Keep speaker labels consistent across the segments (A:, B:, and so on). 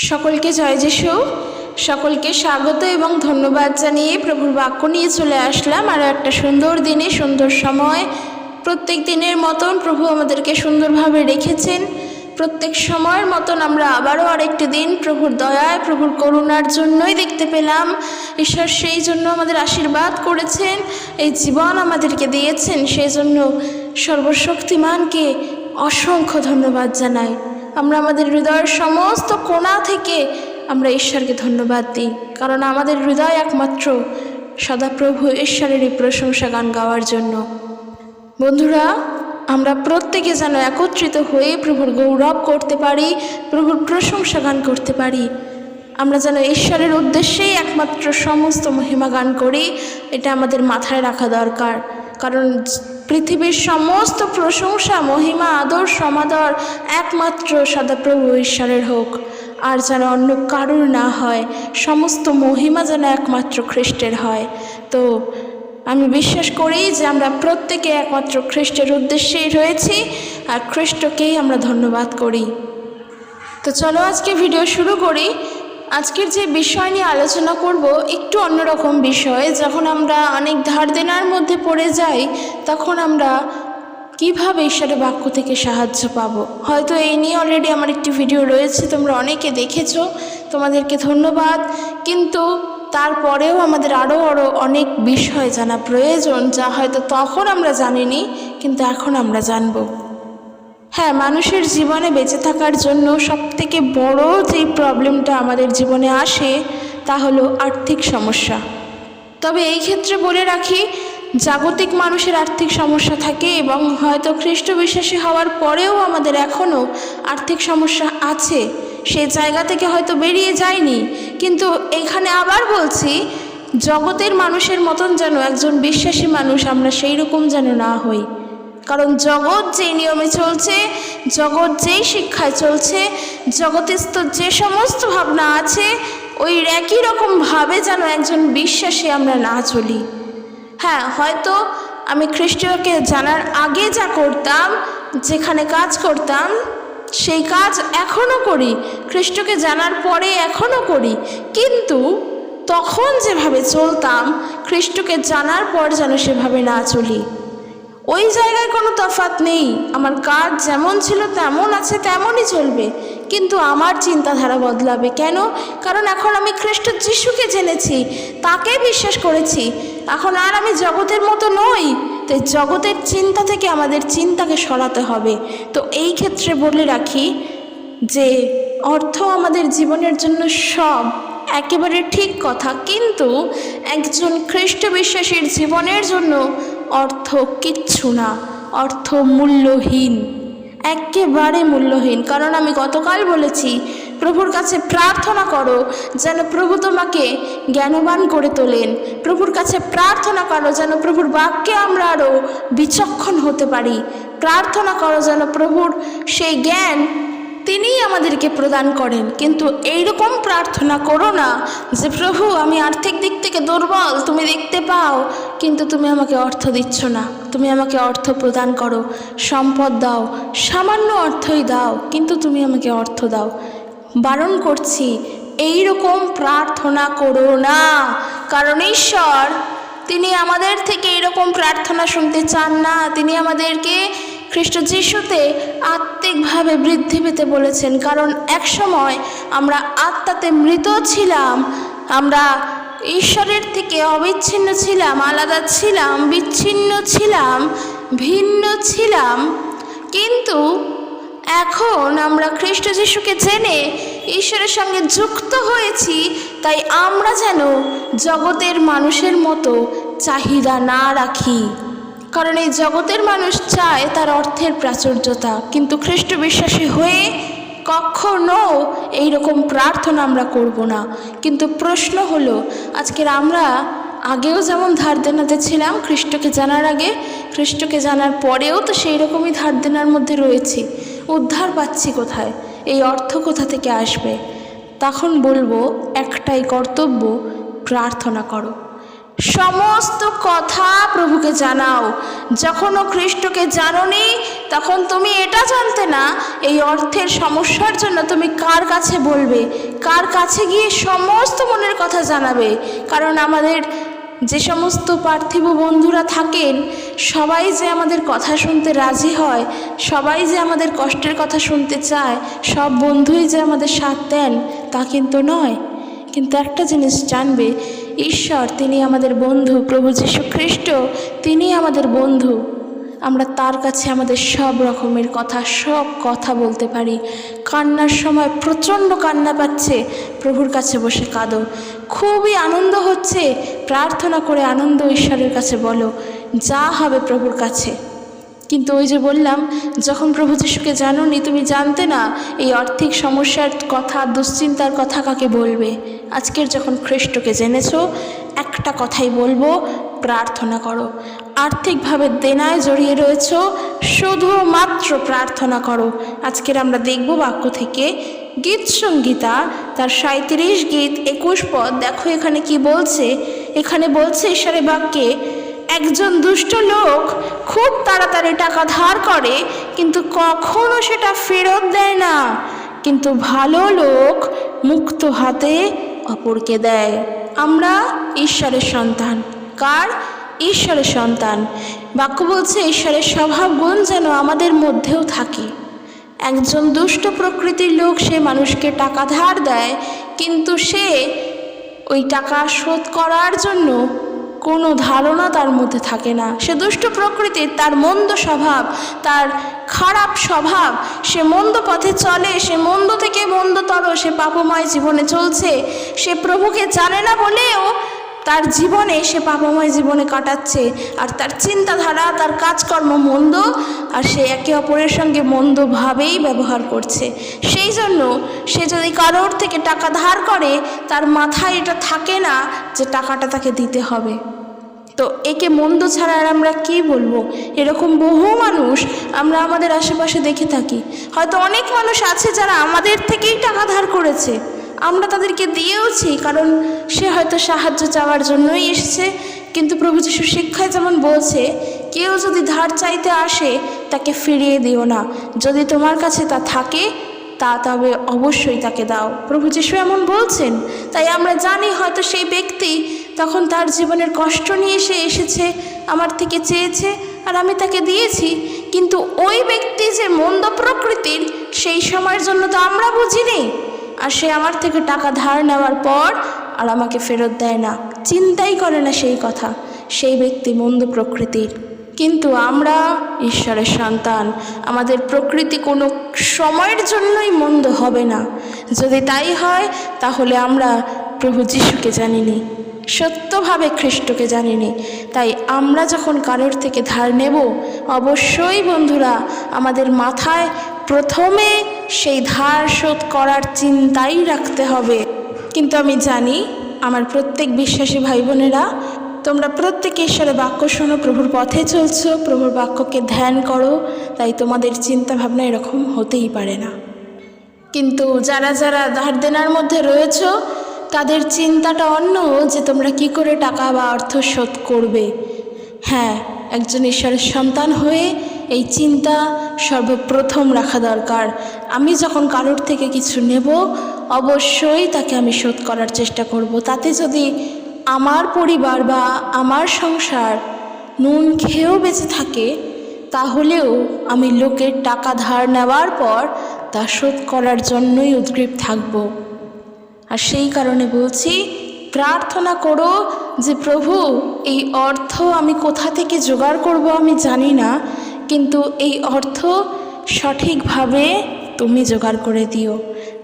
A: সকলকে জয় যিশু। সকলকে স্বাগত এবং ধন্যবাদ জানিয়ে প্রভুর বাক্য নিয়ে চলে আসলাম আরও একটা সুন্দর দিনে, সুন্দর সময়। প্রত্যেক দিনের মতন প্রভু আমাদেরকে সুন্দরভাবে রেখেছেন। প্রত্যেক সময়ের মতন আমরা আবারও আরেকটি দিন প্রভুর দয়ায়, প্রভুর করুণার জন্যই দেখতে পেলাম। ঈশ্বর সেই জন্য আমাদের আশীর্বাদ করেছেন, এই জীবন আমাদেরকে দিয়েছেন। সেই জন্য সর্বশক্তিমানকে অসংখ্য ধন্যবাদ জানাই। আমরা আমাদের হৃদয়ের সমস্ত কোণা থেকে আমরা ঈশ্বরকে ধন্যবাদ দিই, কারণ আমাদের হৃদয় একমাত্র সদাপ্রভু ঈশ্বরেরই প্রশংসা গান গাওয়ার জন্য। বন্ধুরা, আমরা প্রত্যেকে যেন একত্রিত হয়ে প্রভুর গৌরব করতে পারি, প্রভুর প্রশংসা গান করতে পারি। আমরা যেন ঈশ্বরের উদ্দেশ্যেই একমাত্র সমস্ত মহিমা গান করি, এটা আমাদের মাথায় রাখা দরকার। কারণ পৃথিবীর সমস্ত প্রশংসা, মহিমা, আদর, সমাদর একমাত্র সদাপ্রভু ঈশ্বরের হোক, আর যেন অন্য কারুর না হয়। সমস্ত মহিমা যেন একমাত্র খ্রিস্টের হয়। তো আমি বিশ্বাস করি যে আমরা প্রত্যেকে একমাত্র খ্রিস্টের উদ্দেশ্যেই রয়েছি, আর খ্রিস্টকেই আমরা ধন্যবাদ করি। তো চলো আজকে ভিডিও শুরু করি। আজকের যে বিষয় নিয়ে আলোচনা করব একটু অন্যরকম বিষয়। যখন আমরা অনেক ধার দেনার মধ্যে পড়ে যাই, তখন আমরা কিভাবে ঈশ্বরের বাক্য থেকে সাহায্য পাব। হয়তো এই নিয়ে অলরেডি আমার একটি ভিডিও রয়েছে, তোমরা অনেকে দেখেছো, তোমাদেরকে ধন্যবাদ। কিন্তু তারপরেও আমাদের আরও অনেক বিষয় জানা প্রয়োজন, যা হয়তো তখন আমরা জানিনি, কিন্তু এখন আমরা জানব। হ্যাঁ, মানুষের জীবনে বেঁচে থাকার জন্য সবথেকে বড় যেই প্রবলেমটা আমাদের জীবনে আসে তা হলো আর্থিক সমস্যা। তবে এই ক্ষেত্রে বলে রাখি, জাগতিক মানুষের আর্থিক সমস্যা থাকে এবং হয়তো খ্রিস্ট বিশ্বাসী হওয়ার পরেও আমাদের এখনও আর্থিক সমস্যা আছে। সেই জায়গা থেকে হয়তো বেরিয়ে যায়নি, কিন্তু এখানে আবার বলছি, জগতের মানুষের মতন যেন একজন বিশ্বাসী মানুষ আমরা সেই রকম যেন না হই। কারণ জগৎ যেই নিয়মে চলছে, জগৎ যেই শিক্ষায় চলছে, জগৎস্থ যে সমস্ত ভাবনা আছে, ওই একই রকমভাবে যেন একজন বিশ্বাসী আমরা না চলি। হ্যাঁ, হয়তো আমি খ্রিস্টকে জানার আগে যা করতাম, যেখানে কাজ করতাম, সেই কাজ এখনও করি, খ্রিস্টকে জানার পরে এখনও করি, কিন্তু তখন যেভাবে চলতাম, খ্রিস্টকে জানার পর যেন সেভাবে না চলি। ওই জায়গায় কোনো তফাৎ নেই, আমার কাজ যেমন ছিল তেমন আছে, তেমনই চলবে, কিন্তু আমার চিন্তাধারা বদলাবে। কেন? কারণ এখন আমি খ্রিস্ট যিশুকে জেনেছি, তাকে বিশ্বাস করেছি। এখন আর আমি জগতের মতো নই। তাই জগতের চিন্তা থেকে আমাদের চিন্তাকে সরাতে হবে। তো এই ক্ষেত্রে বলে রাখি যে অর্থ আমাদের জীবনের জন্য সব একেবারে ঠিক কথা, কিন্তু একজন খ্রিস্ট বিশ্বাসীর জীবনের জন্য অর্থ কিচ্ছু না, অর্থ মূল্যহীন, একেবারে মূল্যহীন। কারণ আমি গতকাল বলেছি, প্রভুর কাছে প্রার্থনা করো যেন প্রভু তোমাকে জ্ঞানবান করে তোলেন। প্রভুর কাছে প্রার্থনা করো যেন প্রভুর বাক্যে আমরা আরও বিচক্ষণ হতে পারি। প্রার্থনা করো যেন প্রভুর সেই জ্ঞান তিনিই আমাদেরকে প্রদান করেন। কিন্তু এইরকম প্রার্থনা করো না যে প্রভু, আমি আর্থিক দিক থেকে দুর্বল, তুমি দেখতে পাও, কিন্তু তুমি আমাকে অর্থ দিচ্ছ না, তুমি আমাকে অর্থ প্রদান করো, সম্পদ দাও, সামান্য অর্থই দাও, কিন্তু তুমি আমাকে অর্থ দাও। বারণ করছি, এইরকম প্রার্থনা করো না। কারণ ঈশ্বর, তিনি আমাদের থেকে এরকম প্রার্থনা শুনতে চান না। তিনি আমাদেরকে খ্রিস্ট যিশুতে আত্মিকভাবে বৃদ্ধি পেতে বলেছেন। কারণ একসময় আমরা আত্মাতে মৃত ছিলাম, আমরা ঈশ্বরের থেকে অবিচ্ছিন্ন ছিলাম, আলাদা ছিলাম, বিচ্ছিন্ন ছিলাম, ভিন্ন ছিলাম। কিন্তু এখন আমরা খ্রিস্ট যিশুকে জেনে ঈশ্বরের সঙ্গে যুক্ত হয়েছি। তাই আমরা যেন জগতের মানুষের মতো চাহিদা না রাখি। কারণ এই জগতের মানুষ চায় তার অর্থের প্রাচুর্যতা, কিন্তু খ্রিস্ট বিশ্বাসী হয়ে কখনো এইরকম প্রার্থনা আমরা করব না। কিন্তু প্রশ্ন হলো, আজকের আমরা আগেও যেমন ধার দেনাতে ছিলাম খ্রিস্টকে জানার আগে, খ্রিস্টকে জানার পরেও তো সেই রকমই ধার দেনার মধ্যে রয়েছি। উদ্ধার পাচ্ছি কোথায়? এই অর্থ কোথা থেকে আসবে? তখন বলবো, একটাই কর্তব্য, প্রার্থনা করো। সমস্ত কথা প্রভুকে জানাও। যখনও খ্রিস্টকে জানোনি, তখন তুমি এটা জানতে না এই অর্থের সমস্যার জন্য তুমি কার কাছে বলবে, কার কাছে গিয়ে সমস্ত মনের কথা জানাবে? কারণ আমাদের যে সমস্ত পার্থিব বন্ধুরা থাকেন, সবাই যে আমাদের কথা শুনতে রাজি হয়, সবাই যে আমাদের কষ্টের কথা শুনতে চায়, সব বন্ধুই যে আমাদের সাথ দেন, তা কিন্তু নয়। কিন্তু একটা জিনিস জানবে, ঈশ্বর তিনি আমাদের বন্ধু, প্রভু যীশু খ্রিস্ট তিনি আমাদের বন্ধু। আমরা তার কাছে আমাদের সব রকমের কথা, সব কথা বলতে পারি। কান্নার সময় প্রচণ্ড কান্না পাচ্ছে, প্রভুর কাছে বসে কাঁদো। খুবই আনন্দ হচ্ছে, প্রার্থনা করে আনন্দ ঈশ্বরের কাছে বলো, যা হবে প্রভুর কাছে। কিন্তু ওই যে বললাম, যখন প্রভু যীশুকে জানোনি, তুমি জানতে না এই আর্থিক সমস্যার কথা, দুশ্চিন্তার কথা কাকে বলবে। আজকের যখন খ্রিস্টকে জেনেছো, একটা কথাই বলবো, প্রার্থনা করো। আর্থিকভাবে দেনায় জড়িয়ে রয়েছ, শুধুমাত্র প্রার্থনা করো। আজকের আমরা দেখব বাক্য থেকে গীত সংগীতা তার 37 গীত 21 পদ। দেখো এখানে কি বলছে। এখানে বলছে ঈশ্বরের বাক্যে, একজন দুষ্ট লোক খুব তাড়াতাড়ি টাকা ধার করে, কিন্তু কখনো সেটা ফেরত দেয় না, কিন্তু ভালো লোক মুক্ত হাতে অপরকে দেয়। আমরা ঈশ্বরের সন্তান। কার? ঈশ্বরের সন্তান। বাক্য বলছে ঈশ্বরের স্বভাব গুণ যেন আমাদের মধ্যেও থাকে। একজন দুষ্ট প্রকৃতির লোক, সে মানুষকে টাকা ধার দেয়, কিন্তু সে ওই টাকা শোধ করার জন্য কোনো ধারণা তার মধ্যে থাকে না। সে দুষ্ট প্রকৃতির, তার মন্দ স্বভাব, তার খারাপ স্বভাব, সে মন্দ পথে চলে, সে মন্দ থেকে মন্দতর, সে পাপময় জীবনে চলছে। সে প্রভুকে জানে না বলেও তার জীবনে, সে পাপময় জীবনে কাটাচ্ছে, আর তার চিন্তাধারা, তার কাজকর্ম মন্দ, আর সে একে অপরের সঙ্গে মন্দভাবেই ব্যবহার করছে। সেই জন্য সে যদি কারোর থেকে টাকা ধার করে, তার মাথায় এটা থাকে না যে টাকাটা তাকে দিতে হবে। তো একে মন্দ ছাড়া আর আমরা কি বলবো? এরকম বহু মানুষ আমরা আমাদের আশেপাশে দেখে থাকি। হয়তো অনেক মানুষ আছে যারা আমাদের থেকেই টাকা ধার করেছে, আমরা তাদেরকে দিয়েওছি, কারণ সে হয়তো সাহায্য চাওয়ার জন্যই এসেছে। কিন্তু প্রভু যীশুর শিক্ষায় যেমন বলছে, কেউ যদি ধার চাইতে আসে তাকে ফিরিয়ে দিও না, যদি তোমার কাছে তা থাকে তা তবে অবশ্যই তাকে দাও। প্রভু যীশু এমন বলছেন। তাই আমরা জানি হয়তো সেই ব্যক্তি তখন তার জীবনের কষ্ট নিয়ে সে এসেছে, আমার থেকে চেয়েছে, আর আমি তাকে দিয়েছি। কিন্তু ওই ব্যক্তি যে মন্দ প্রকৃতির, সেই সময়ের জন্য তো আমরা বুঝিনি, আর সে আমার থেকে টাকা ধার নেওয়ার পর আর আমাকে ফেরত দেয় না, চিন্তাই করে না সেই কথা। সেই ব্যক্তি মন্দ প্রকৃতির। কিন্তু আমরা ঈশ্বরের সন্তান, আমাদের প্রকৃতি কোনো সময়ের জন্যই মন্দ হবে না। যদি তাই হয়, তাহলে আমরা প্রভু যীশুকে জানিনি, সত্যভাবে খ্রিস্টকে জানিনি। তাই আমরা যখন কারোর থেকে ধার নেব, অবশ্যই বন্ধুরা আমাদের মাথায় প্রথমে সেই ধার শোধ করার চিন্তাই রাখতে হবে। কিন্তু আমি জানি আমার প্রত্যেক বিশ্বাসী ভাই বোনেরা, তোমরা প্রত্যেকে ঈশ্বরের বাক্য শোনো, প্রভুর পথে চলছো, প্রভুর বাক্যকে ধ্যান করো, তাই তোমাদের চিন্তা ভাবনা এরকম হতেই পারে না। কিন্তু যারা যারা ধার দেনার মধ্যে রয়েছ, তাদের চিন্তাটা অন্য, যে তোমরা কি করে টাকা বা অর্থ শোধ করবে। হ্যাঁ, একজন ঈশ্বরের সন্তান হয়ে এই চিন্তা সর্বপ্রথম রাখা দরকার। আমি যখন কারোর থেকে কিছু নেব, অবশ্যই তাকে আমি শোধ করার চেষ্টা করব। তাতে যদি আমার পরিবার বা আমার সংসার নুন খেয়েও বেঁচে থাকে, তাহলেও আমি লোকের টাকা ধার নেওয়ার পর তা শোধ করার জন্যই উদ্গ্রীব থাকব। আর সেই কারণে বলছি, প্রার্থনা করো যে প্রভু, এই অর্থ আমি কোথা থেকে জোগাড় করব আমি জানি না, কিন্তু এই অর্থ সঠিকভাবে তুমি জোগাড় করে দিও।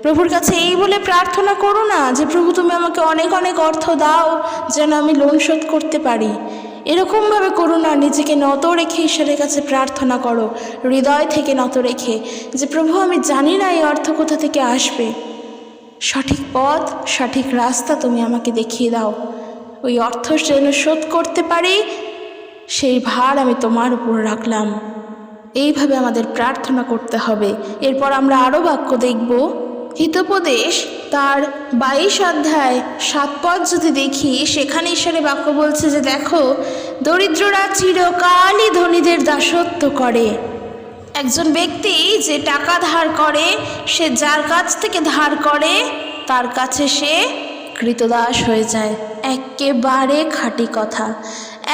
A: প্রভুর কাছে এই বলে প্রার্থনা করো না যে প্রভু তুমি আমাকে অনেক অনেক অর্থ দাও যেন আমি লোন শোধ করতে পারি। এরকমভাবে করো না। নিজেকে নত রেখে ঈশ্বরের কাছে প্রার্থনা করো, হৃদয় থেকে নত রেখে, যে প্রভু আমি জানি না এই অর্থ কোথা থেকে আসবে, সঠিক পথ সঠিক রাস্তা তুমি আমাকে দেখিয়ে দাও। ওই অর্থ যেন শোধ করতে পারি, সেই ভার আমি তোমার উপর রাখলাম। এইভাবে আমাদের প্রার্থনা করতে হবে। এরপর আমরা আরও বাক্য দেখব। হিতোপদেশ তার 22 অধ্যায় 7 পদ যদি দেখি, সেখানে ঈশ্বরের বাক্য বলছে যে দেখো, দরিদ্ররা চিরকালই ধনীদের দাসত্ব করে। একজন ব্যক্তি যে টাকা ধার করে, সে যার কাছ থেকে ধার করে তার কাছে সে কৃতদাস হয়ে যায়। একেবারে খাঁটি কথা,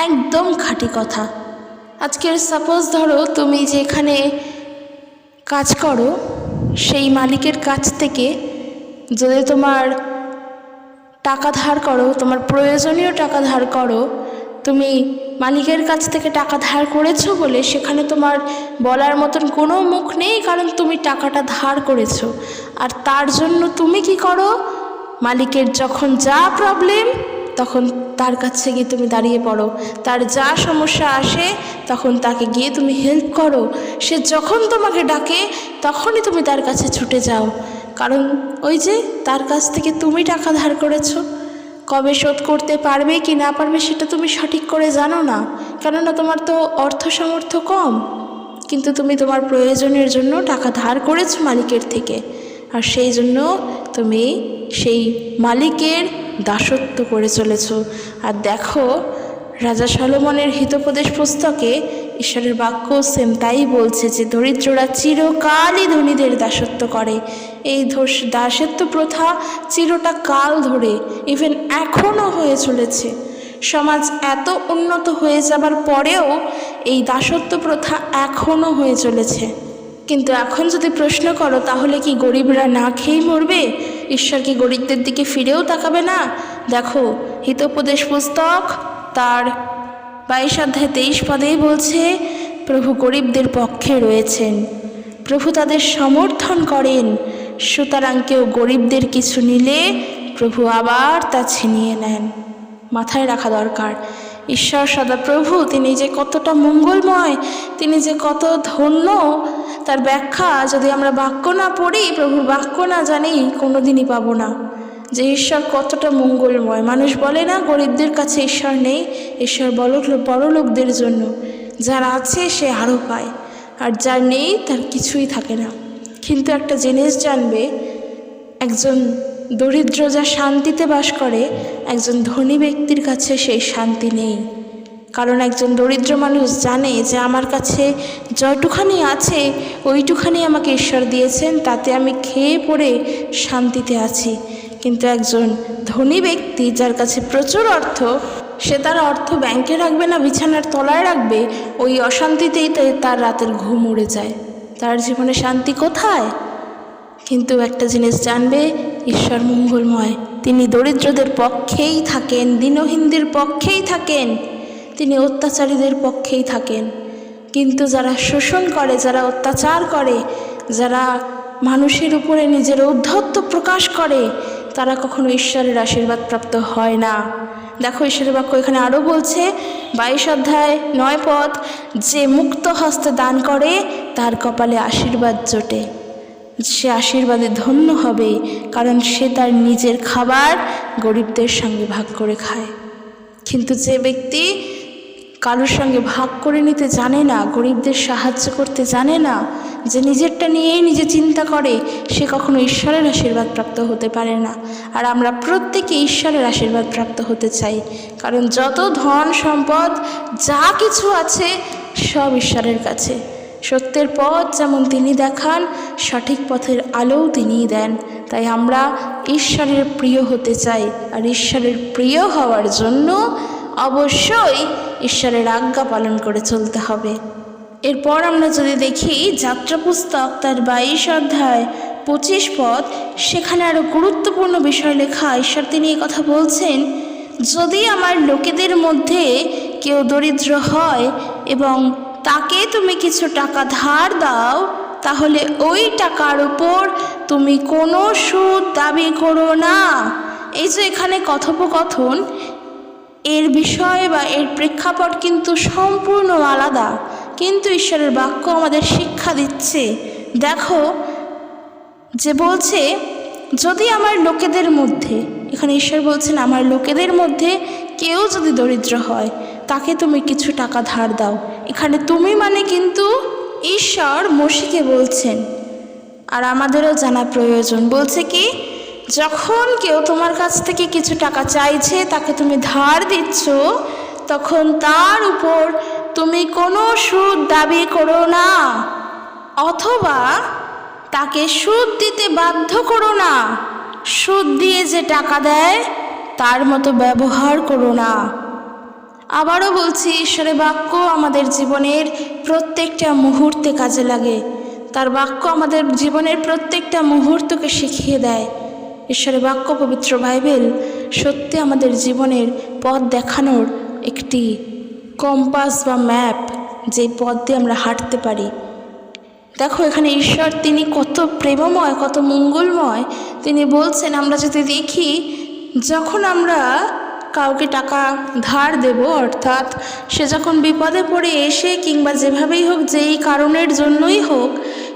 A: একদম খাঁটি কথা। আজকের সাপোজ ধরো তুমি যেখানে কাজ করো সেই মালিকের কাছ থেকে যদি তোমার টাকা ধার করো, তোমার প্রয়োজনীয় টাকা ধার করো, তুমি মালিকের কাছ থেকে টাকা ধার করেছো বলে সেখানে তোমার বলার মতন কোনো মুখ নেই, কারণ তুমি টাকাটা ধার করেছো। আর তার জন্য তুমি কি করো, মালিকের যখন যা প্রবলেম তখন তার কাছে গিয়ে তুমি দাঁড়িয়ে পড়ো, তার যা সমস্যা আসে তখন তাকে গিয়ে তুমি হেল্প করো। সে যখন তোমাকে ডাকে তখনই তুমি তার কাছে ছুটে যাও, কারণ ওই যে তার কাছ থেকে তুমি টাকা ধার করেছো। কবে শোধ করতে পারবে কি না পারবে সেটা তুমি সঠিক করে জানো না, কেননা তোমার তো অর্থ সামর্থ্য কম, কিন্তু তুমি তোমার প্রয়োজনের জন্য টাকা ধার করেছো মালিকের থেকে, আর সেই জন্য তুমি সেই মালিকের দাসত্ব করে চলেছো। আর দেখো রাজা সলোমনের হিতোপদেশ পুস্তকে ঈশ্বরের বাক্য সেম তাই বলছে যে দরিদ্ররা চিরকালই ধনীদের দাসত্ব করে। এই দাসত্ব প্রথা চিরটা কাল ধরে ইভেন এখনও হয়ে চলেছে। সমাজ এত উন্নত হয়ে যাবার পরেও এই দাসত্ব প্রথা এখনও হয়ে চলেছে। কিন্তু এখন যদি প্রশ্ন করো তাহলে কি গরিবরা না খেয়েই মরবে? ঈশ্বর কি গরিবদের দিকে ফিরেও তাকাবে না? দেখো হিতোপদেশ পুস্তক তার 22 অধ্যায় 23 পদেই বলছে, প্রভু গরিবদের পক্ষে রয়েছেন, প্রভু তাদের সমর্থন করেন, সুতরাং কেউ গরিবদের কিছু নিলে প্রভু আবার তা ছিনিয়ে নেন। মাথায় রাখা দরকার ঈশ্বর সদাপ্রভু তিনি যে কতটা মঙ্গলময়, তিনি যে কত ধন্য, তার ব্যাখ্যা যদি আমরা বাক্য না পড়ি, প্রভুর বাক্য না জানি, কোনোদিনই পাবো না যে ঈশ্বর কতটা মঙ্গলময়। মানুষ বলে না গরিবদের কাছে ঈশ্বর নেই, ঈশ্বর বড় লোকদের জন্য, যার আছে সে আরও পায়, আর যার নেই তার কিছুই থাকে না। কিন্তু একটা জিনিস জানবে, একজন দরিদ্র যা শান্তিতে বাস করে, একজন ধনী ব্যক্তির কাছে সেই শান্তি নেই। কারণ একজন দরিদ্র মানুষ জানে যে আমার কাছে যতটুখানি আছে ওইটুখানি আমাকে ঈশ্বর দিয়েছেন, তাতে আমি খেয়ে পড়ে শান্তিতে আছি। কিন্তু একজন ধনী ব্যক্তি যার কাছে প্রচুর অর্থ, সে তার অর্থ ব্যাংকে রাখবে না বিছানার তলায় রাখবে, ওই অশান্তিতেই তার রাতের ঘুম উড়ে যায়। তার জীবনে শান্তি কোথায়? কিন্তু একটা জিনিস জানবে, ঈশ্বর মঙ্গলময়, তিনি দরিদ্রদের পক্ষেই থাকেন, দীনহীনদের পক্ষেই থাকেন, তিনি অত্যাচারীদের পক্ষেই থাকেন। কিন্তু যারা শোষণ করে, যারা অত্যাচার করে, যারা মানুষের উপরে নিজের ঔদ্ধত্য প্রকাশ করে, তারা কখনো ঈশ্বরের আশীর্বাদ প্রাপ্ত হয় না। দেখো ঈশ্বরের বাক্য এখানে আরও বলছে 22 অধ্যায় 9 পদ, যে মুক্ত হস্তে দান করে তার কপালে আশীর্বাদ জোটে, সে আশীর্বাদে ধন্য হবে, কারণ সে তার নিজের খাবার গরিবদের সঙ্গে ভাগ করে খায়। কিন্তু যে ব্যক্তি কারোর সঙ্গে ভাগ করে নিতে জানে না, গরিবদের সাহায্য করতে জানে না, যে নিজেরটা নিয়েই নিজে চিন্তা করে, সে কখনো ঈশ্বরের আশীর্বাদ প্রাপ্ত হতে পারে না। আর আমরা প্রত্যেকে ঈশ্বরের আশীর্বাদ প্রাপ্ত হতে চাই, কারণ যত ধন সম্পদ যা কিছু আছে সব ঈশ্বরের কাছে। সত্যের পথ যেমন তিনি দেখান, সঠিক পথের আলোও তিনিই দেন। তাই আমরা ঈশ্বরের প্রিয় হতে চাই, আর ঈশ্বরের প্রিয় হওয়ার জন্য অবশ্যই ঈশ্বরের আজ্ঞা পালন করে চলতে হবে। এরপর আমরা যদি দেখি যাত্রা পুস্তক তার 22 অধ্যায় 25 পদ, সেখানে আরও গুরুত্বপূর্ণ বিষয় লেখা। ঈশ্বর তিনি এই কথা বলছেন, যদি আমার লোকেদের মধ্যে কেউ দরিদ্র হয় এবং তাকে তুমি কিছু টাকা ধার দাও, তাহলে ওই টাকার উপর তুমি কোনো সুদ দাবি করো না। এই যে এখানে কথোপকথন, এর বিষয় বা এর প্রেক্ষাপট কিন্তু সম্পূর্ণ আলাদা, কিন্তু ঈশ্বরের বাক্য আমাদের শিক্ষা দিচ্ছে। দেখো যে বলছে, যদি আমার লোকেদের মধ্যে, এখানে ঈশ্বর বলছেন আমার লোকেদের মধ্যে কেউ যদি দরিদ্র হয় তাকে তুমি কিছু টাকা ধার দাও। এখানে তুমি মানে কিন্তু ঈশ্বর মসিকে বলছেন, আর আমাদেরও জানা প্রয়োজন। বলছে কি, যখন কেউ তোমার কাছ থেকে কিছু টাকা চাইছে, তাকে তুমি ধার দিচ্ছ, তখন তার উপর তুমি কোনো সুদ দাবি করো না, অথবা তাকে সুদ দিতে বাধ্য করো না। সুদ দিয়ে যে টাকা দেয় তার মতো ব্যবহার করো না। আবারও বলছি, ঈশ্বরের বাক্য আমাদের জীবনের প্রত্যেকটা মুহূর্তে কাজে লাগে। তার বাক্য আমাদের জীবনের প্রত্যেকটা মুহূর্তকে শিখিয়ে দেয়। ঈশ্বরের বাক্য, পবিত্র বাইবেল সত্যি আমাদের জীবনের পথ দেখানোর একটি কম্পাস বা ম্যাপ, যে পথ দিয়ে আমরা হাঁটতে পারি। দেখো এখানে ঈশ্বর তিনি কত প্রেমময়, কত মঙ্গলময়। তিনি বলছেন আমরা যদি দেখি, যখন আমরা কাউকে টাকা ধার দেব, অর্থাৎ সে যখন বিপদে পড়ে এসে কিংবা যেভাবেই হোক, যেই কারণের জন্যই হোক,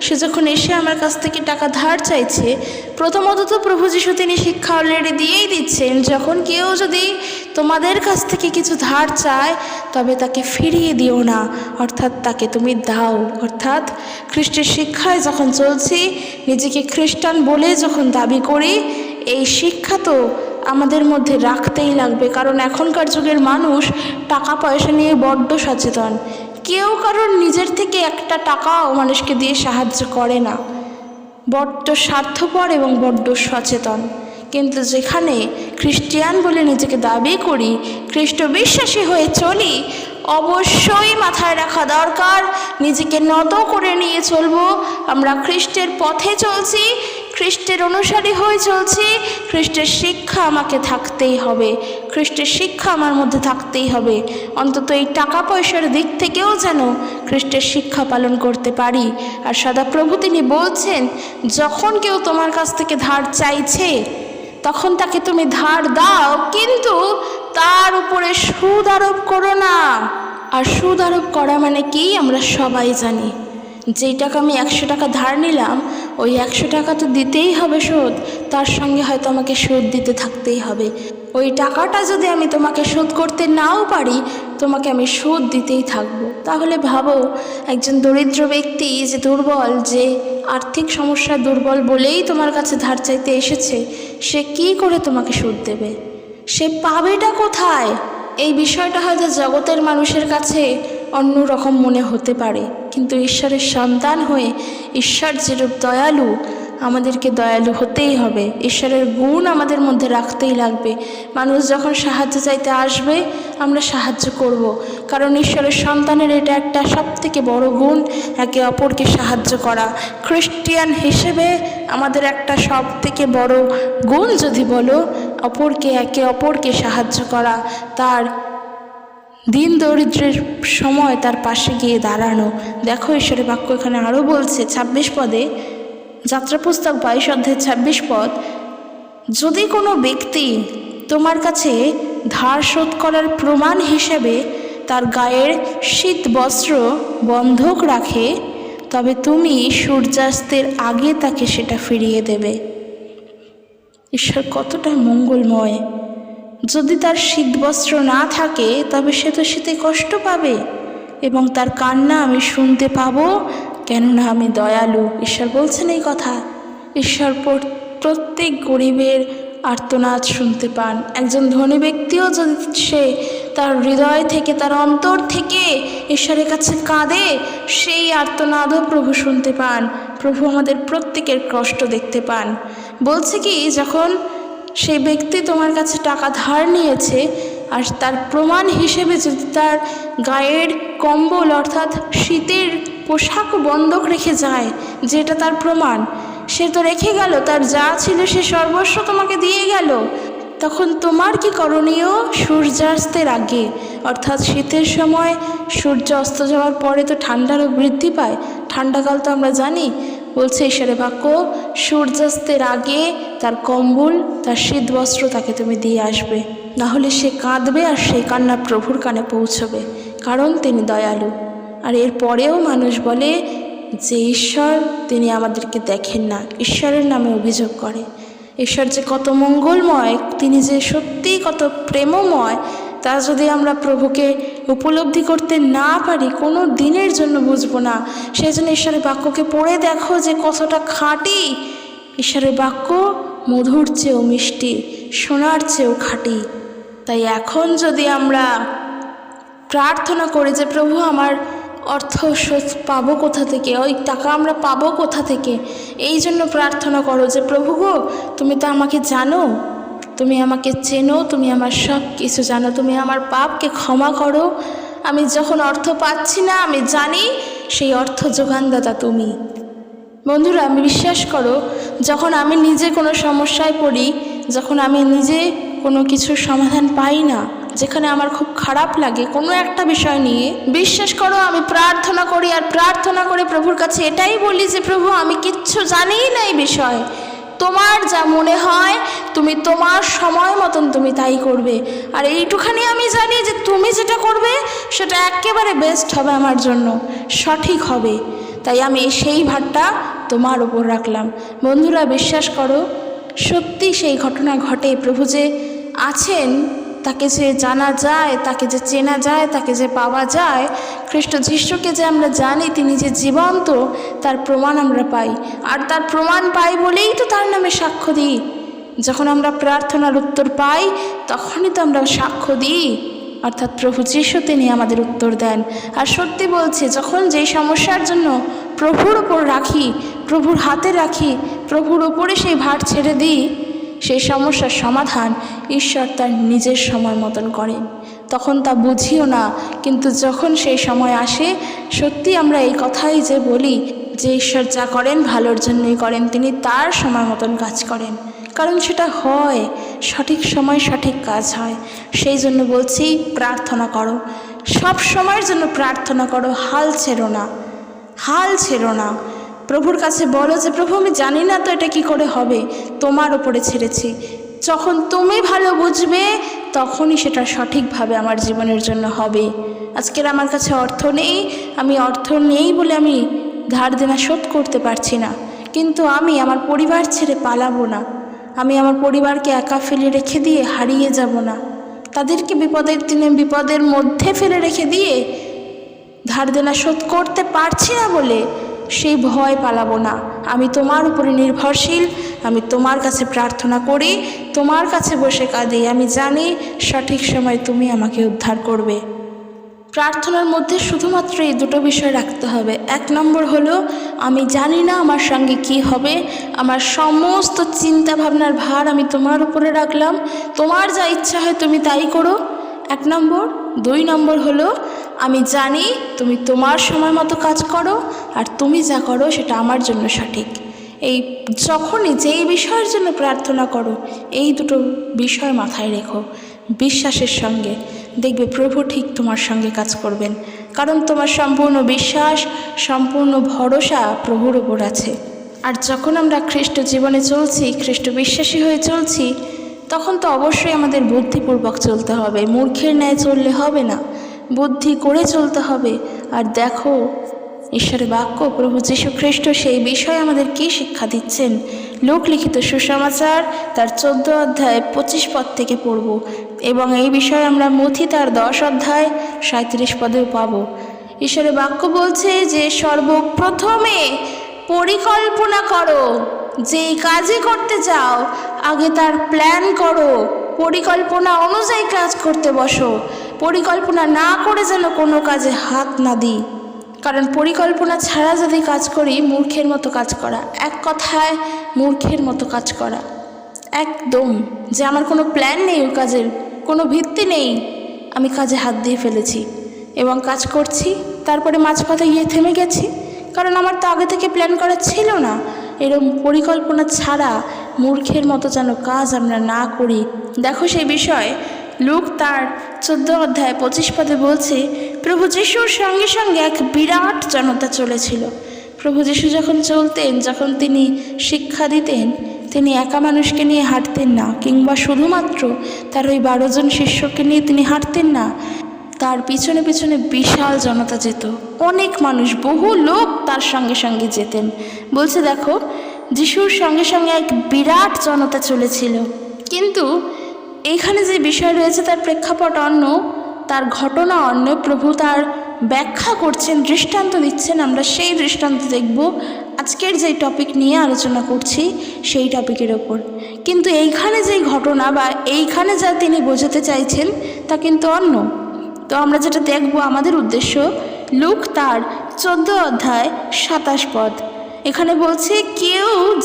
A: সে যখন এসে আমার কাছ থেকে টাকা ধার চাইছে, প্রথমত তো প্রভু যীশু তিনি শিক্ষা অলরেডি দিয়েই দিচ্ছেন, যখন কেউ যদি তোমাদের কাছ থেকে কিছু ধার চায় তবে তাকে ফিরিয়ে দিও না, অর্থাৎ তাকে তুমি দাও। অর্থাৎ খ্রিস্টের শিক্ষায় যখন চলছি, নিজেকে খ্রিস্টান বলে যখন দাবি করি, এই শিক্ষা তো আমাদের মধ্যে রাখতেই লাগবে। কারণ এখনকার যুগের মানুষ টাকা পয়সা নিয়ে বড্ড সচেতন। কেউ কারণ নিজের থেকে একটা টাকাও মানুষকে দিয়ে সাহায্য করে না, বড্ড স্বার্থপর এবং বড্ড সচেতন। কিন্তু যেখানে খ্রিস্টিয়ান বলে নিজেকে দাবি করি, খ্রিস্ট বিশ্বাসী হয়ে চলি, অবশ্যই মাথায় রাখা দরকার নিজেকে নত করে নিয়ে চলবো। আমরা খ্রিস্টের পথে চলছি, খ্রিস্টের অনুসারী হয়ে চলছি, খ্রিস্টের শিক্ষা আমাকে থাকতেই হবে, খ্রিস্টের শিক্ষা আমার মধ্যে থাকতেই হবে। অন্তত এই টাকা পয়সার দিক থেকেও যেন খ্রিস্টের শিক্ষা পালন করতে পারি। আর সদাপ্রভু তিনি বলছেন, যখন কেউ তোমার কাছ থেকে ধার চাইছে তখন তাকে তুমি ধার দাও, কিন্তু তার উপরে সুদ আরোপ করো না। আর সুদ আরোপ করা মানে কি আমরা সবাই জানি। যেই টাকা আমি 100 টাকা ধার নিলাম, ওই 100 টাকা তো দিতেই হবে সুদ, তার সঙ্গে হয়তো আমাকে সুদ দিতে থাকতেই হবে। ওই টাকাটা যদি আমি তোমাকে শোধ করতে নাও পারি, তোমাকে আমি সুদ দিতেই থাকবো। তাহলে ভাবো, একজন দরিদ্র ব্যক্তি যে দুর্বল, যে আর্থিক সমস্যা দুর্বল বলেই তোমার কাছে ধার চাইতে এসেছে, সে কি করে তোমাকে সুদ দেবে? সে পাবেটা কোথায়? এই বিষয়টা হয়তো জগতের মানুষের কাছে অন্য রকম মনে হতে পারে, কিন্তু ঈশ্বরের সন্তান হয়ে ঈশ্বর যেরূপ দয়ালু, আমাদেরকে দয়ালু হতেই হবে। ঈশ্বরের গুণ আমাদের মধ্যে রাখতেই লাগবে। মানুষ যখন সাহায্য চাইতে আসবে, আমরা সাহায্য করব, কারণ ঈশ্বরের সন্তানের এটা একটা সবথেকে বড় গুণ, একে অপরকে সাহায্য করা। খ্রিস্টিয়ান হিসেবে আমাদের একটা সবথেকে বড় গুণ যদি বলো, একে অপরকে সাহায্য করা, তার দিন দরিদ্রের সময় তার পাশে গিয়ে দাঁড়ানো। দেখো ঈশ্বরের বাক্য এখানে আরও বলছে 26 পদে, যাত্রা পুস্তক 22 অধ্যায় 26 পদ, যদি কোনো ব্যক্তি তোমার কাছে ধার শোধ করার প্রমাণ হিসেবে তার গায়ের শীত বস্ত্র বন্ধক রাখে, তবে তুমি সূর্যাস্তের আগে তাকে সেটা ফিরিয়ে দেবে। ঈশ্বর কতটা মঙ্গলময়! যদি তার শীত বস্ত্র না থাকে, তবে সে তো শীতে কষ্ট পাবে এবং তার কান্না আমি শুনতে পাবো, কেননা আমি দয়ালু। ঈশ্বর বলছেন এই কথা। ঈশ্বর প্রত্যেক গরিবের আর্তনাদ শুনতে পান। একজন ধনী ব্যক্তিও যদি সে তার হৃদয় থেকে, তার অন্তর থেকে ঈশ্বরের কাছে কাঁদে, সেই আর্তনাদও প্রভু শুনতে পান। প্রভু আমাদের প্রত্যেকের কষ্ট দেখতে পান। বলছে কি, যখন সেই ব্যক্তি তোমার কাছে টাকা ধার নিয়েছে, আর তার প্রমাণ হিসেবে যদি তার গায়ের কম্বল অর্থাৎ শীতের পোশাক বন্ধক রেখে যায়, যেটা তার প্রমাণ, সে তো রেখে গেল, তার যা ছিল সে সর্বস্ব তোমাকে দিয়ে গেল, তখন তোমার কি করণীয়? সূর্যাস্তের আগে, অর্থাৎ শীতের সময় সূর্য অস্ত যাওয়ার পরে তো ঠান্ডারও বৃদ্ধি পায়, ঠান্ডাকাল তো আমরা জানি। বলছে ঈশ্বরের বাক্য, সূর্যাস্তের আগে তার কম্বল, তার শীত বস্ত্র তাকে তুমি দিয়ে আসবে, না হলে সে কাঁদবে আর সেই কান্না প্রভুর কানে পৌঁছবে, কারণ তিনি দয়ালু। আর এর পরেও মানুষ বলে যে ঈশ্বর তিনি আমাদেরকে দেখেন না, ঈশ্বরের নামে অভিযোগ করে। ঈশ্বর যে কত মঙ্গলময়, তিনি যে সত্যিই কত প্রেমময়, তা যদি আমরা প্রভুকে উপলব্ধি করতে না পারি, কোনো দিনের জন্য বুঝবো না। সেই জন্য ঈশ্বরের বাক্যকে পড়ে দেখো যে কতটা খাঁটি। ঈশ্বরের বাক্য মধুর চেয়েও মিষ্টি, সোনার চেয়েও খাঁটি। তাই এখন যদি আমরা প্রার্থনা করি যে প্রভু আমার অর্থ পাবো কোথা থেকে, ওই টাকা আমরা পাবো কোথা থেকে। এই জন্য প্রার্থনা করো যে প্রভু গো, তুমি তো আমাকে জানো, তুমি আমাকে চেনো, তুমি আমার সব কিছু জানো, তুমি আমার পাপকে ক্ষমা করো। আমি যখন অর্থ পাচ্ছি না, আমি জানি সেই অর্থ যোগানদাতা তুমি। বন্ধুরা, আমি বিশ্বাস করো, যখন আমি নিজে কোনো সমস্যায় পড়ি, যখন আমি নিজে কোনো কিছুর সমাধান পাই না, যেখানে আমার খুব খারাপ লাগে কোনো একটা বিষয় নিয়ে, বিশ্বাস করো আমি প্রার্থনা করি, আর প্রার্থনা করে প্রভুর কাছে এটাই বলি যে প্রভু, আমি কিচ্ছু জানিই না এই বিষয়ে, তোমার যা মনে হয় তুমি তোমার সময় মতন তুমি তাই করবে। আর এইটুখানি আমি জানি যে তুমি যেটা করবে সেটা একেবারে বেস্ট হবে, আমার জন্য সঠিক হবে। তাই আমি সেই ভারটা তোমার উপর রাখলাম। বন্ধুরা, বিশ্বাস করো, সত্যি সেই ঘটনা ঘটে। প্রভু যে আছেন, তাকে যে জানা যায়, তাকে যে চেনা যায়, তাকে যে পাওয়া যায়, খ্রিস্ট যিশুকে যে আমরা জানি তিনি যে জীবন্ত, তার প্রমাণ আমরা পাই। আর তার প্রমাণ পাই বলেই তো তার নামে সাক্ষ্য দিই। যখন আমরা প্রার্থনার উত্তর পাই তখনই তো আমরা সাক্ষ্য দিই, অর্থাৎ প্রভু যিশু তিনি আমাদের উত্তর দেন। আর সত্যি বলছি, যখন যেই সমস্যার জন্য প্রভুর ওপর রাখি, প্রভুর হাতে রাখি, প্রভুর ওপরে সেই ভার ছেড়ে দিই, সেই সমস্যার সমাধান ঈশ্বর তার নিজের সময় মতন করেন। তখন তা বুঝিও না, কিন্তু যখন সেই সময় আসে, সত্যি আমরা এই কথাই যে বলি যে ঈশ্বর যা করেন ভালোর জন্যই করেন, তিনি তার সময় মতন কাজ করেন, কারণ সেটা হয়, সঠিক সময় সঠিক কাজ হয়। সেই জন্য বলছি, প্রার্থনা করো, সব সময়ের জন্য প্রার্থনা করো, হাল ছেড়ো না, হাল ছেড়ো না। প্রভুর কাছে বলো যে প্রভু, আমি জানি না তো এটা কি করে হবে, তোমার ওপরে ছেড়েছি। যখন তুমি ভালো বুঝবে তখনই সেটা সঠিকভাবে আমার জীবনের জন্য হবে। আজকের আমার কাছে অর্থ নেই, আমি অর্থ নেই বলে আমি ধার দেনা শোধ করতে পারছি না, কিন্তু আমি আমার পরিবার ছেড়ে পালাবো না, আমি আমার পরিবারকে একা ফেলে রেখে দিয়ে হারিয়ে যাব না, তাদেরকে বিপদের দিনে বিপদের মধ্যে ফেলে রেখে দিয়ে ধার দেনা শোধ করতে পারছি না বলে সেই ভয় পালাবো না। আমি তোমার উপরে নির্ভরশীল, আমি তোমার কাছে প্রার্থনা করি, তোমার কাছে বসে কাঁদি, আমি জানি সঠিক সময় তুমি আমাকে উদ্ধার করবে। প্রার্থনার মধ্যে শুধুমাত্র এই দুটো বিষয় রাখতে হবে। 1 নম্বর হলো, আমি জানি না আমার সঙ্গে কি হবে, আমার সমস্ত চিন্তা ভাবনার ভার আমি তোমার উপরে রাখলাম, তোমার যা ইচ্ছা হয় তুমি তাই করো, 1 নম্বর। 2 নম্বর হলো, আমি জানি তুমি তোমার সময় মতো কাজ করো, আর তুমি যা করো সেটা আমার জন্য সঠিক। এই যখনই যেই বিষয়ের জন্য প্রার্থনা করো, এই দুটো বিষয় মাথায় রেখো বিশ্বাসের সঙ্গে, দেখবে প্রভু ঠিক তোমার সঙ্গে কাজ করবেন, কারণ তোমার সম্পূর্ণ বিশ্বাস, সম্পূর্ণ ভরসা প্রভুর ওপর আছে। আর যখন আমরা খ্রিস্ট জীবনে চলছি, খ্রিস্ট বিশ্বাসী হয়ে চলছি, তখন তো অবশ্যই আমাদের বুদ্ধিপূর্বক চলতে হবে, মূর্খের ন্যায় চললে হবে না, বুদ্ধি করে চলতে হবে। আর দেখো, ঈশ্বরের বাক্য প্রভু যীশু খ্রিস্ট সেই বিষয়ে আমাদের কি শিক্ষা দিচ্ছেন। লোক লিখিত সুসমাচার তার 14 অধ্যায় 25 পদ থেকে পড়ব, এবং এই বিষয়ে আমরা মথি তার 10 অধ্যায় 37 পদেও পাব। ঈশ্বরের বাক্য বলছে যে সর্বপ্রথমে পরিকল্পনা করো, যেই কাজই করতে যাও আগে তার প্ল্যান করো, পরিকল্পনা অনুযায়ী কাজ করতে বসো, পরিকল্পনা না করে যেন কোনো কাজে হাত না দিই, কারণ পরিকল্পনা ছাড়া যদি কাজ করি মূর্খের মতো কাজ করা, এক কথায় মূর্খের মতো কাজ করা একদম। যে আমার কোনো প্ল্যান নেই, ওই কাজের কোনো ভিত্তি নেই, আমি কাজে হাত দিয়ে ফেলেছি এবং কাজ করছি, তারপরে মাঝপথে গিয়ে থেমে গেছি, কারণ আমার তো আগে থেকে প্ল্যান করা ছিল না। এরকম পরিকল্পনা ছাড়া মূর্খের মতো যেন কাজ আমরা না করি। দেখো সেই বিষয়ে লুক তার 14 অধ্যায় 25 পদে বলছে, প্রভু যিশুর সঙ্গে সঙ্গে এক বিরাট জনতা চলেছিল। প্রভু যিশু যখন চলতেন, যখন তিনি শিক্ষা দিতেন, তিনি একা মানুষকে নিয়ে হাঁটতেন না, কিংবা শুধুমাত্র তার ওই 12 জন শিষ্যকে নিয়ে তিনি হাঁটতেন না, তার পিছনে পিছনে বিশাল জনতা যেত, অনেক মানুষ, বহু লোক তার সঙ্গে সঙ্গে যেতেন। বলছে দেখো, যিশুর সঙ্গে সঙ্গে এক বিরাট জনতা চলেছিল। কিন্তু এইখানে যে বিষয় রয়েছে তার প্রেক্ষাপট অন্য, তার ঘটনা অন্য, প্রভু তার ব্যাখ্যা করছেন, দৃষ্টান্ত দিচ্ছেন। আমরা সেই দৃষ্টান্ত দেখব আজকের যে টপিক নিয়ে আলোচনা করছি সেই টপিকের ওপর। কিন্তু এইখানে যেই ঘটনা বা এইখানে যা তিনি বোঝাতে চাইছেন তা কিন্তু অন্য। তো আমরা যেটা দেখব, আমাদের উদ্দেশ্য লুক তার 14 অধ্যায় 27 পদ। এখানে বলছে,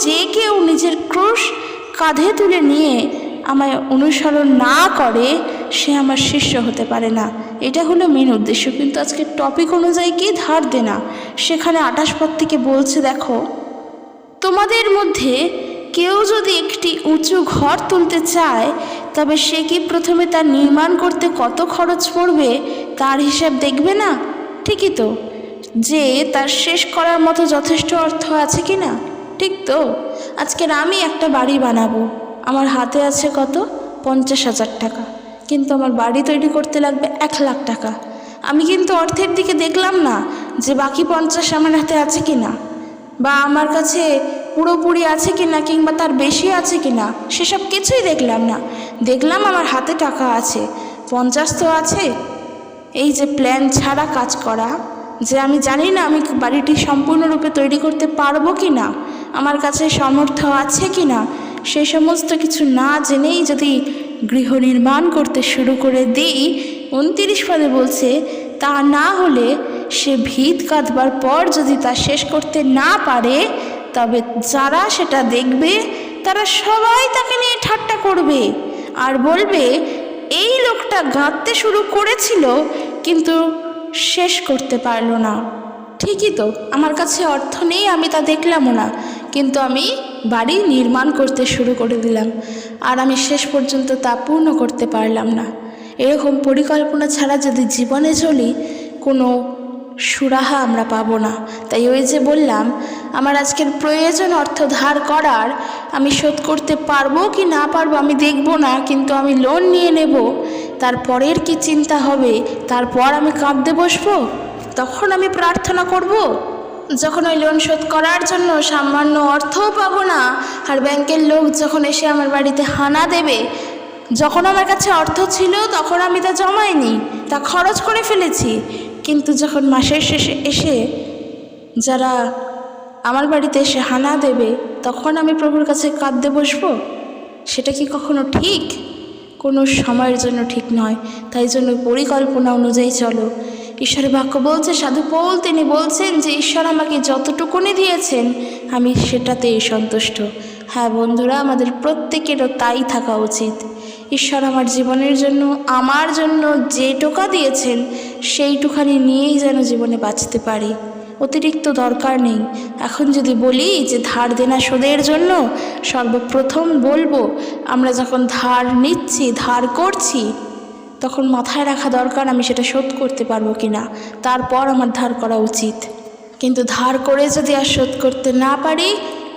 A: যে কেউ নিজের ক্রুশ কাঁধে তুলে নিয়ে আমায় অনুসরণ না করে সে আমার শিষ্য হতে পারে না। এটা হলো মেন উদ্দেশ্য। কিন্তু আজকে টপিক অনুযায়ী কি ধার দেনা, সেখানে 28 পদ থেকে বলছে, দেখো, তোমাদের মধ্যে কেউ যদি একটি উঁচু ঘর তুলতে চায় তবে সে কি প্রথমে তার নির্মাণ করতে কত খরচ পড়বে তার হিসাব দেখবে না? ঠিকই তো, যে তার শেষ করার মতো যথেষ্ট অর্থ আছে কি না। ঠিক তো, আজকের আমি একটা বাড়ি বানাবো, আমার হাতে আছে কত? 50,000 টাকা, কিন্তু আমার বাড়ি তৈরি করতে লাগবে 1 লাখ টাকা। আমি কিন্তু অর্থের দিকে দেখলাম না যে বাকি 50 আমার হাতে আছে কি না, বা আমার কাছে পুরোপুরি আছে কি না, কিংবা তার বেশি আছে কি না, সেসব কিছুই দেখলাম না। দেখলাম আমার হাতে টাকা আছে, 50 তো আছে। এই যে প্ল্যান ছাড়া কাজ করা, যে আমি জানি না আমি বাড়িটি সম্পূর্ণরূপে তৈরি করতে পারবো কি না, আমার কাছে সামর্থ্য আছে কি না, সেই সমস্ত কিছু না জেনেই যদি গৃহ নির্মাণ করতে শুরু করে দিই, 29 পদে বলছে, তা না হলে সে ভিত কাঁদবার পর যদি তা শেষ করতে না পারে তবে যারা সেটা দেখবে তারা সবাই তাকে নিয়ে ঠাট্টা করবে আর বলবে, এই লোকটা গাঁথতে শুরু করেছিল কিন্তু শেষ করতে পারলো না। ঠিকই তো, আমার কাছে অর্থ নেই, আমি তা দেখলামও না, কিন্তু আমি বাড়ি নির্মাণ করতে শুরু করে দিলাম আর আমি শেষ পর্যন্ত তা পূর্ণ করতে পারলাম না। এরকম পরিকল্পনা ছাড়া যদি জীবনে চলি, কোনো সুরাহা আমরা পাবো না। তাই ওই যে বললাম, আমার আজকের প্রয়োজন অর্থ ধার করার, আমি শোধ করতে পারবো কি না পারবো আমি দেখবো না, কিন্তু আমি লোন নিয়ে নেব, তারপরের কি চিন্তা হবে, তারপর আমি কাঁদতে বসবো, তখন আমি প্রার্থনা করব। যখন ওই লোন শোধ করার জন্য সামান্য অর্থও পাবো না, আর ব্যাংকের লোক যখন এসে আমার বাড়িতে হানা দেবে, যখন আমার কাছে অর্থ ছিল তখন আমি তা জমাইনি, তা খরচ করে ফেলেছি, কিন্তু যখন মাসের শেষে এসে যারা আমার বাড়িতে এসে হানা দেবে তখন আমি প্রভুর কাছে কাঁদতে বসবো, সেটা কি কখনো ঠিক? কোনো সময়ের জন্য ঠিক নয়। তাই জন্য পরিকল্পনা অনুযায়ী চলো। ঈশ্বরের বাক্য বলছে, সাধু পৌল তিনি বলছেন যে ঈশ্বর আমাকে যতটুকুনি দিয়েছেন আমি সেটাতেই সন্তুষ্ট। হ্যাঁ বন্ধুরা, আমাদের প্রত্যেকেরও তাই থাকা উচিত। ঈশ্বর আমার জীবনের জন্য, আমার জন্য যেটুকা দিয়েছেন সেইটুখানি নিয়েই যেন জীবনে বাঁচতে পারি, অতিরিক্ত দরকার নেই। এখন যদি বলি যে ধার দেনা শোধের জন্য, সর্বপ্রথম বলবো আমরা যখন ধার নিচ্ছি, ধার করছি, তখন মাথায় রাখা দরকার আমি সেটা শোধ করতে পারবো কি না, তারপর আমার ধার করা উচিত। কিন্তু ধার করে যদি আর শোধ করতে না পারি,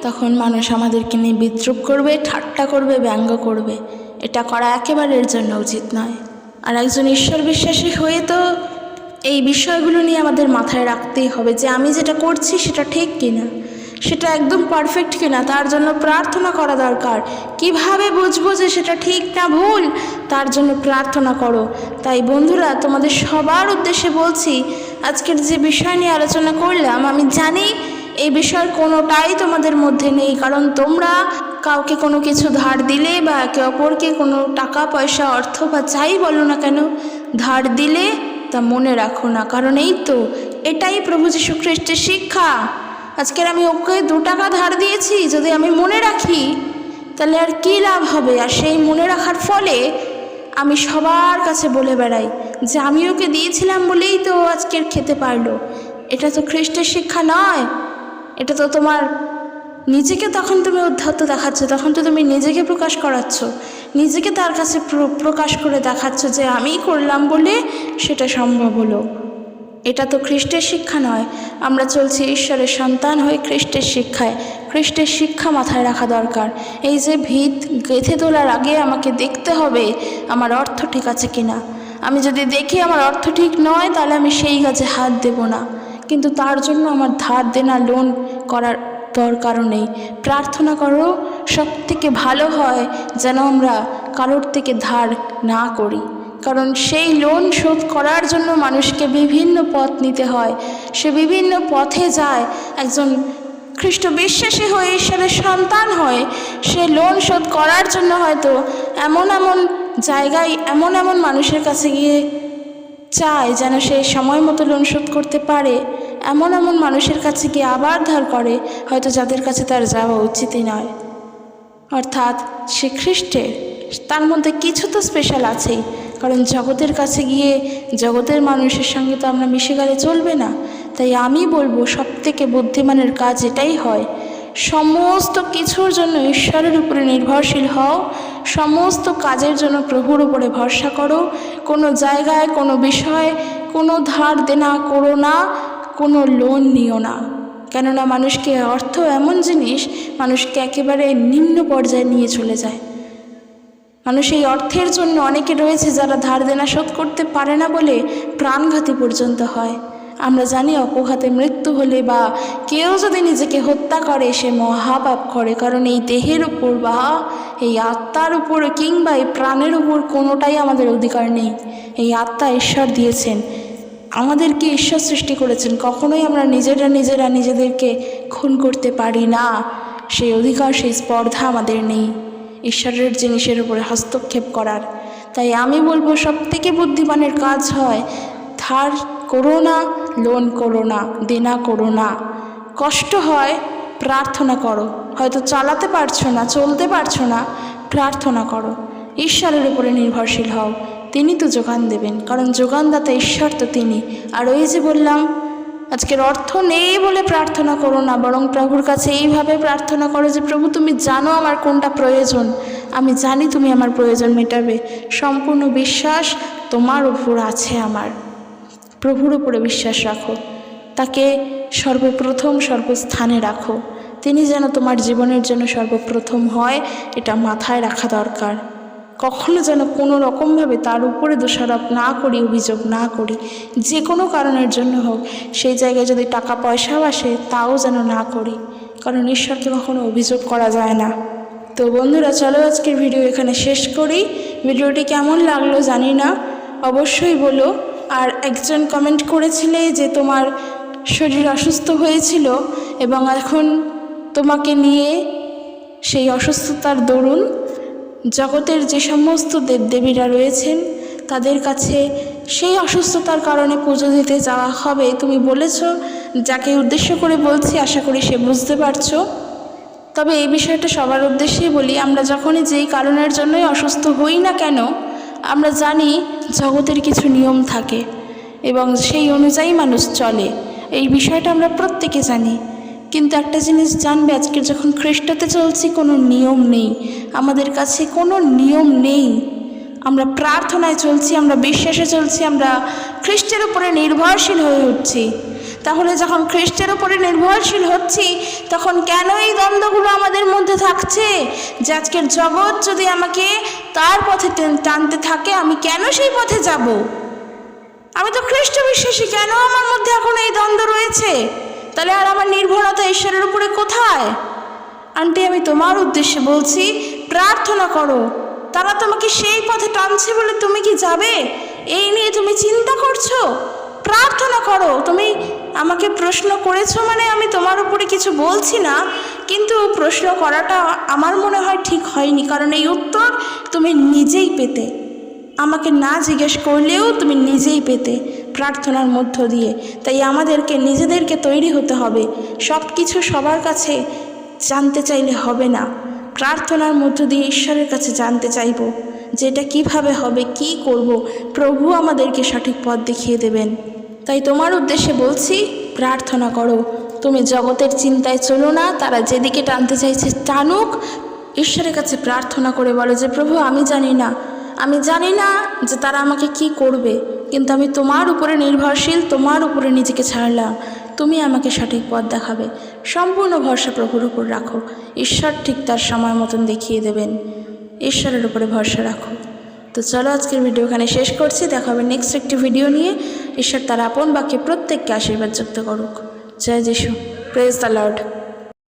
A: তখন মানুষ আমাদেরকে নিয়ে বিদ্রূপ করবে, ঠাট্টা করবে, ব্যঙ্গ করবে। এটা করা একেবারের জন্য উচিত নয়। আর একজন ঈশ্বর বিশ্বাসী হয়ে তো এই বিষয়গুলো নিয়ে আমাদের মাথায় রাখতেই হবে যে আমি যেটা করছি সেটা ঠিক কিনা, সেটা একদম পারফেক্ট কিনা, তার জন্য প্রার্থনা করা দরকার। কিভাবে বুঝবো যে সেটা ঠিক না ভুল, তার জন্য প্রার্থনা করো। তাই বন্ধুরা, তোমাদের সবার উদ্দেশ্যে বলছি, আজকের যে বিষয় নিয়ে আলোচনা করলাম, আমি জানি এই বিষয়ের কোনোটাই তোমাদের মধ্যে নেই, কারণ তোমরা কাউকে কোনো কিছু ধার দিলে বা একে অপরকে কোনো টাকা পয়সা অর্থ বা যাই বলো না কেন ধার দিলে তা মনে রাখো না, কারণ এই তো এটাই প্রভু যীশু খ্রিস্টের শিক্ষা। আজকের আমি ওকে 2 টাকা ধার দিয়েছি, যদি আমি মনে রাখি তাহলে আর কী লাভ হবে? আর সেই মনে রাখার ফলে আমি সবার কাছে বলে বেড়াই যে আমি ওকে দিয়েছিলাম বলেই তো আজকের খেতে পারলো। এটা তো খ্রিস্টের শিক্ষা নয়, এটা তো তোমার নিজেকে তখন তুমি উদ্ধত দেখাচ্ছ, তখন তো তুমি নিজেকে প্রকাশ করাচ্ছ, নিজেকে তার কাছে প্রকাশ করে দেখাচ্ছ যে আমি করলাম বলে সেটা সম্ভব হলো। এটা তো খ্রিস্টের শিক্ষা নয়। আমরা চলছি ঈশ্বরের সন্তান হয়ে খ্রিস্টের শিক্ষায়। খ্রিস্টের শিক্ষা মাথায় রাখা দরকার। এই যে ভিত গেঁথে তোলার আগে আমাকে দেখতে হবে আমার অর্থ ঠিক আছে কিনা। আমি যদি দেখি আমার অর্থ ঠিক নয়, তাহলে আমি সেই কাজে হাত দেব না। কিন্তু তার জন্য আমার ধার দেনা লোন করার দরকারও নেই। প্রার্থনা করো, সব থেকে ভালো হয় যেন আমরা কারোর থেকে ধার না করি, কারণ সেই লোন শোধ করার জন্য মানুষকে বিভিন্ন পথ নিতে হয়। সে বিভিন্ন পথে যায়। একজন খ্রিস্ট বিশ্বাসী হয়ে ঈশ্বরের সন্তান হয়ে সে লোন শোধ করার জন্য হয়তো এমন এমন জায়গায় এমন এমন মানুষের কাছে গিয়ে চায় যেন সে সময় মতো লোন শোধ করতে পারে, এমন এমন মানুষের কাছে গিয়ে আবার ধার করে, হয়তো যাদের কাছে তার যাওয়া উচিতই নয়। অর্থাৎ সে খ্রিস্টের, তার মধ্যে কিছু তো স্পেশাল আছেই, কারণ জগতের কাছে গিয়ে জগতের মানুষের সঙ্গে তো আমরা মিশে গেলে চলবে না। তাই আমি বলবো সবথেকে বুদ্ধিমানের কাজ এটাই হয়, সমস্ত কিছুর জন্য ঈশ্বরের উপরে নির্ভরশীল হও, সমস্ত কাজের জন্য প্রভুর উপরে ভরসা করো। কোনো জায়গায়, কোনো বিষয়ে কোনো ধার দেনা করো না, কোনো লোন নিও না। কেননা মানুষকে অর্থ এমন জিনিস মানুষকে একেবারে নিম্ন পর্যায়ে নিয়ে চলে যায়। মানুষ এই অর্থের জন্য, অনেকে রয়েছে যারা ধার দেনা শোধ করতে পারে না বলে প্রাণঘাতী পর্যন্ত হয়। আমরা জানি অপঘাতে মৃত্যু হলে বা কেউ যদি নিজেকে হত্যা করে সে মহাপাপ করে, কারণ এই দেহের উপর বা এই আত্মার উপর কিংবা এই প্রাণের উপর কোনোটাই আমাদের অধিকার নেই। এই আত্মা ঈশ্বর দিয়েছেন, আমাদেরকে ঈশ্বর সৃষ্টি করেছেন। কখনোই আমরা নিজেরা নিজেদেরকে খুন করতে পারি না, সেই অধিকার, সেই স্পর্ধা আমাদের নেই ঈশ্বরের জিনিসের উপরে হস্তক্ষেপ করার। তাই আমি বলবো সবথেকে বুদ্ধিমানের কাজ হয় ধার করো না, লোন করো না, দেনা করো না। কষ্ট হয়, প্রার্থনা করো। হয়তো চালাতে পারছো না, চলতে পারছো না, প্রার্থনা করো, ঈশ্বরের উপরে নির্ভরশীল হও, তিনি তো যোগান দেবেন, কারণ যোগানদাতা ঈশ্বর তো তিনি। আর ওই যে বললাম, আজকের অর্থ নেই বলে প্রার্থনা করো না, বরং প্রভুর কাছে এইভাবে প্রার্থনা করো যে প্রভু তুমি জানো আমার কোনটা প্রয়োজন, আমি জানি তুমি আমার প্রয়োজন মেটাবে। সম্পূর্ণ বিশ্বাস তোমার উপর আছে আমার। প্রভুর উপরে বিশ্বাস রাখো, তাকে সর্বপ্রথম সর্বস্থানে রাখো, তিনি যেন তোমার জীবনের জন্য সর্বপ্রথম হয়, এটা মাথায় রাখা দরকার। কখনো যেন কোনো রকমভাবে তার উপরে দোষারোপ না করি, অভিযোগ না করি, যে কোনো কারণের জন্য হোক। সেই জায়গায় যদি টাকা পয়সাও আসে তাও যেন না করি, কারণ ঈশ্বরকে কখনো অভিযোগ করা যায় না। তো বন্ধুরা, চলো আজকের ভিডিও এখানে শেষ করি। ভিডিওটি কেমন লাগলো জানি না, অবশ্যই বলো। আর একজন কমেন্ট করেছিলে যে তোমার শরীর অসুস্থ হয়েছিল এবং এখন তোমাকে নিয়ে সেই অসুস্থতার দরুন জগতের যে সমস্ত দেবদেবীরা রয়েছেন তাদের কাছে সেই অসুস্থতার কারণে পুজো দিতে যাওয়া হবে। তুমি বলেছ, যাকে উদ্দেশ্য করে বলছি আশা করি সে বুঝতে পারছো। তবে এই বিষয়টা সবার উদ্দেশ্যেই বলি, আমরা যখনই যেই কারণের জন্যই অসুস্থ হই না কেন, আমরা জানি জগতের কিছু নিয়ম থাকে এবং সেই অনুযায়ী মানুষ চলে, এই বিষয়টা আমরা প্রত্যেকে জানি। কিন্তু একটা জিনিস জানবে, আজকে যখন খ্রিস্টতে চলছি কোনো নিয়ম নেই, আমাদের কাছে কোনো নিয়ম নেই। আমরা প্রার্থনায় চলছি, আমরা বিশ্বাসে চলছি, আমরা খ্রিস্টের উপরে নির্ভরশীল হয়ে উঠছি। তাহলে যখন খ্রিস্টের উপরে নির্ভরশীল হচ্ছি তখন কেন এই দ্বন্দ্বগুলো আমাদের মধ্যে থাকছে যে আজকের জগৎ যদি আমাকে তার পথে টানতে থাকে আমি কেন সেই পথে যাব? আমি তো খ্রিস্ট বিশ্বাসী, কেন আমার মধ্যে এখন এই দ্বন্দ্ব রয়েছে? তাহলে আর আমার নির্ভরতা ঈশ্বরের উপরে কোথায়? আন্টি, আমি তোমার উদ্দেশ্যে বলছি, প্রার্থনা করো। তারা তোমাকে সেই পথে টানছে বলে তুমি কি যাবে? এই নিয়ে তুমি চিন্তা করছো? প্রার্থনা করো। তুমি আমাকে প্রশ্ন করেছো মানে আমি তোমার উপরে কিছু বলছি না, কিন্তু প্রশ্ন করাটা আমার মনে হয় ঠিক হয়নি, কারণ এই উত্তর তুমি নিজেই পেতে, আমাকে না জিজ্ঞেস করলেও তুমি নিজেই পেতে প্রার্থনার মধ্য দিয়ে। তাই আমাদেরকে নিজেদেরকে তৈরি হতে হবে। সব কিছু সবার কাছে জানতে চাইলে হবে না, প্রার্থনার মধ্য দিয়ে ঈশ্বরের কাছে জানতে চাইব যে এটা কীভাবে হবে, কি করব। প্রভু আমাদেরকে সঠিক পথ দেখিয়ে দেবেন। তাই তোমার উদ্দেশ্যে বলছি, প্রার্থনা করো। তুমি জগতের চিন্তায় চলো না, তারা যেদিকে টানতে চাইছে টানুক। ঈশ্বরের কাছে প্রার্থনা করে বলো যে প্রভু আমি জানি না যে তারা আমাকে কি করবে, কিন্তু আমি তোমার উপরে নির্ভরশীল, তোমার উপরে নিজেকে ছাড়লাম, তুমি আমাকে সঠিক পথ দেখাবে। সম্পূর্ণ ভরসা প্রভুর উপর রাখো, ঈশ্বর ঠিক তার সময় মতন দেখিয়ে দেবেন। ঈশ্বরের উপরে ভরসা রাখো। তো চলো আজকের ভিডিও এখানে শেষ করছি, দেখা হবে নেক্সট একটি ভিডিও নিয়ে। ঈশ্বর তার আপন বাক্যে প্রত্যেককে আশীর্বাদ যুক্ত করুক। জয় যিশু, প্রেজ দ্য লর্ড।